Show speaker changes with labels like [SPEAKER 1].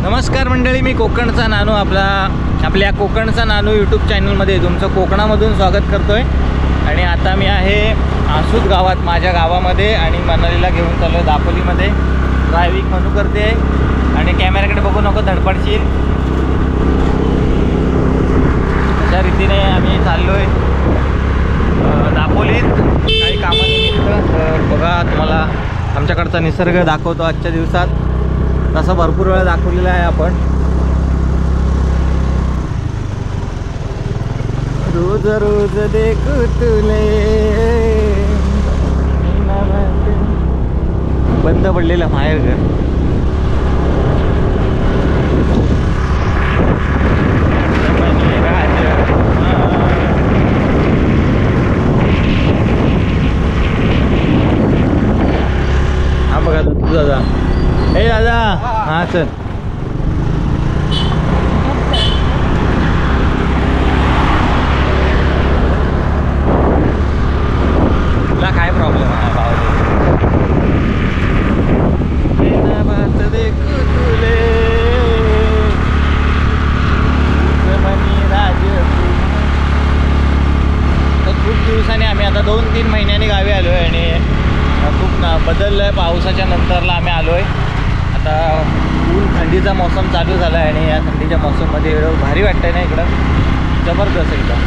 [SPEAKER 1] नमस्कार मंडळी, मी कोकणचा नानू आपल्या कोकणचा नानू यूट्यूब चॅनलमध्ये तुमचं कोकणामधून स्वागत करतो आहे। आणि आता मी आहे आसूद गावात, माझ्या गावामध्ये, आणि मनालीला घेऊन चाललो आहे दापोलीमध्ये। ड्रायव्हिंग म्हणू करते आणि कॅमेऱ्याकडे बघू नको, धडपडशील। अशा रीतीने आम्ही चाललो आहे दापोलीत काही कामानिमित्त। तर बघा, तुम्हाला आमच्याकडचा निसर्ग दाखवतो आजच्या दिवसात। तसा भरपूर वेळा दाखवलेला आहे आपण। रोज रोज देखू तुले, बंद पडलेलं माहेर घर। हा बघा तू दादा, हे दादा, हां चल। तुला काय प्रॉब्लेम आहे बात देखू तुले, तर खूप दिवसांनी आम्ही आता 2-3 महिन्यांनी गावी आलो आहे आणि खूप बदललं आहे। पावसाच्या नंतरला आम्ही आलो आहे। आता फुल थंडीचा मौसम चालू झाला आहे आणि या थंडीच्या मौसममध्ये एवढं भारी वाटतं ना, इकडं जबरदस्त एकदम।